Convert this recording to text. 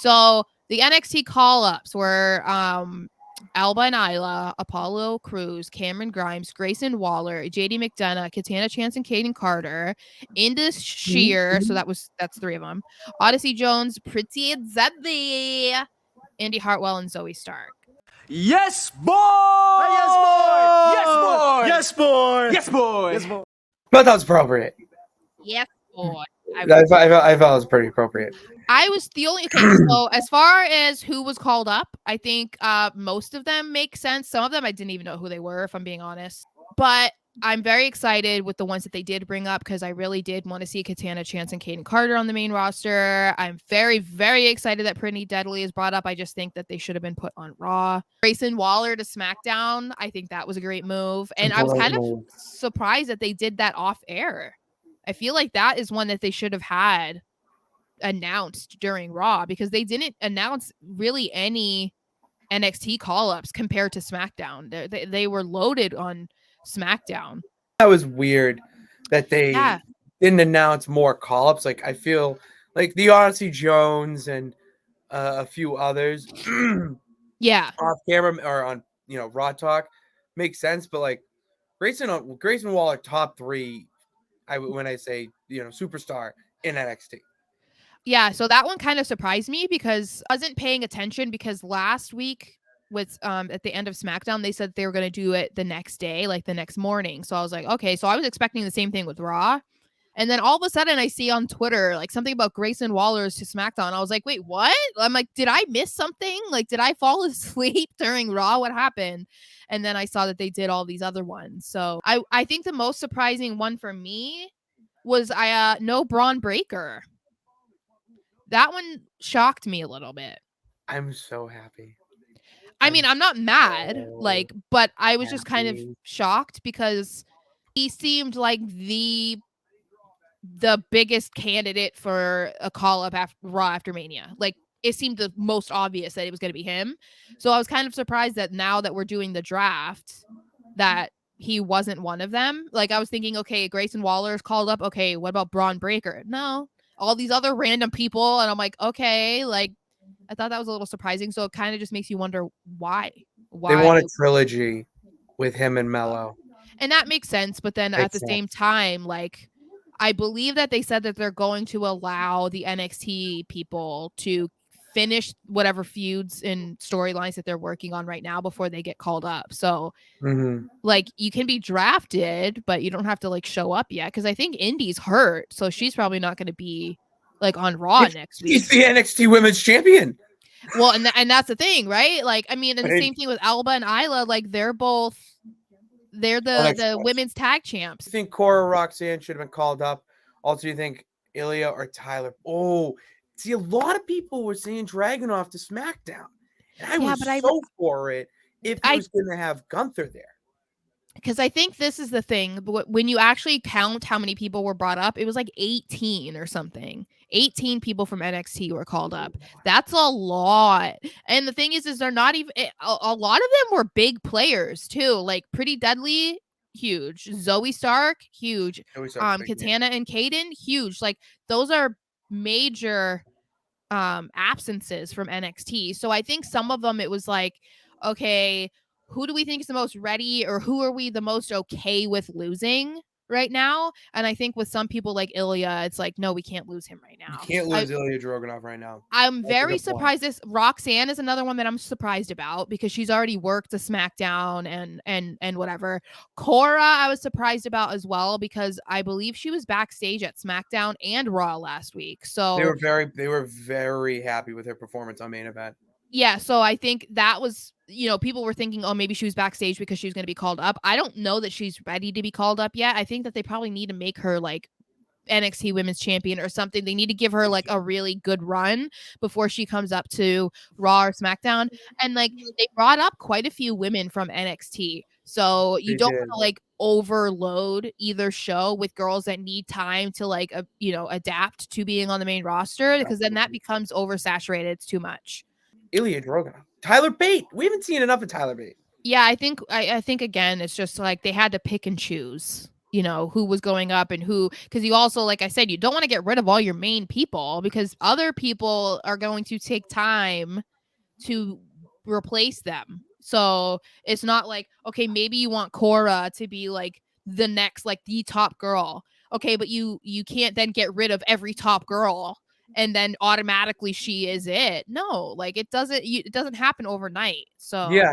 So the NXT call-ups were Alba and Isla, Apollo Crews, Cameron Grimes, Grayson Waller, JD McDonough, Katana Chance and Kaden Carter, Indus Shear, so that's 3 of them. Odyssey Jones, Pretty Zeddy, Andy Hartwell, and Zoe Stark. Yes, boy! Yes, boy! Yes, boy! Yes, boy! Yes, boy! Yes, boy! But that was appropriate. Yes, boy. I felt it was pretty appropriate. I was the only so as far as who was called up, I think most of them make sense. Some of them I didn't even know who they were, if I'm being honest. But I'm very excited with the ones that they did bring up because I really did want to see Katana Chance and Kaden Carter on the main roster. I'm very, very excited that Brittany Deadly is brought up. I just think that they should have been put on Raw. Grayson Waller to SmackDown. I think that was a great move. And I was kind of surprised that they did that off air. I feel like that is one that they should have had announced during Raw because they didn't announce really any NXT call-ups compared to SmackDown. They were loaded on SmackDown. That was weird that they didn't announce more call-ups. Like I feel like the Odyssey Jones and a few others off camera or on Raw Talk makes sense, but like Grayson Waller top 3 when I say superstar in NXT. Yeah, so that one kind of surprised me because I wasn't paying attention because last week with at the end of SmackDown they said they were going to do it the next day, like the next morning. So I was like, okay, so I was expecting the same thing with Raw. And then all of a sudden I see on Twitter like something about Grayson Waller's to SmackDown. I was like, wait, what? I'm like, did I miss something? Like, did I fall asleep during Raw? What happened? And then I saw that they did all these other ones. So I think the most surprising one for me was no Braun Breaker. That one shocked me a little bit. I'm so happy. I mean, I'm not mad, but I was just kind of shocked because he seemed like the biggest candidate for a call-up after Raw after Mania. Like, it seemed the most obvious that it was going to be him. So I was kind of surprised that now that we're doing the draft, that he wasn't one of them. Like, I was thinking, okay, Grayson Waller is called up. Okay, what about Braun Breaker? No, all these other random people. And I'm like, okay, like, I thought that was a little surprising. So it kind of just makes you wonder why. They want a trilogy with him and Mello. And that makes sense. But then at the same time, like, I believe that they said that they're going to allow the NXT people to finish whatever feuds and storylines that they're working on right now before they get called up. So like you can be drafted, but you don't have to like show up yet. Cause I think Indy's hurt. So she's probably not going to be like on Raw next week. He's the NXT Women's Champion. Well, and that's the thing, right? Like, I mean, and the same thing with Alba and Isla, like they're the women's tag champs. I think Cora Roxanne should have been called up. Also, do you think Ilya or Tyler? Oh, see, a lot of people were saying Dragunov to SmackDown. And I was so for it if he was going to have Gunther there. Because I think this is the thing. When you actually count how many people were brought up, it was like 18 or something. 18 people from NXT were called up. That's a lot. And the thing is they're not even a lot of them were big players too. Like Pretty Deadly, huge. Zoe Stark, huge. Katana and Kaden, huge. Like those are major absences from NXT. So I think some of them it was like, okay, who do we think is the most ready or who are we the most okay with losing right now? And I think with some people like Ilya, it's like, no, we can't lose him right now. You can't lose Ilya Dragunov right now. I'm very surprised. Roxanne is another one that I'm surprised about because she's already worked a SmackDown and whatever. Cora, I was surprised about as well because I believe she was backstage at SmackDown and Raw last week. So they were very happy with her performance on Main Event. Yeah, so I think that was, people were thinking, oh, maybe she was backstage because she was going to be called up. I don't know that she's ready to be called up yet. I think that they probably need to make her like NXT Women's Champion or something. They need to give her like a really good run before she comes up to Raw or SmackDown. And like they brought up quite a few women from NXT. So you don't want to like overload either show with girls that need time to like, adapt to being on the main roster because then that becomes oversaturated. It's too much. Ilya Dragunov. Tyler Bate. We haven't seen enough of Tyler Bate. Yeah, I think again, it's just like they had to pick and choose. you know, who was going up and who, because you also, like I said, you don't want to get rid of all your main people because other people are going to take time to replace them. So it's not like, okay, maybe you want Cora to be like the next, like the top girl. Okay, but you can't then get rid of every top girl and then automatically she is it. No, like it doesn't happen overnight. So Yeah,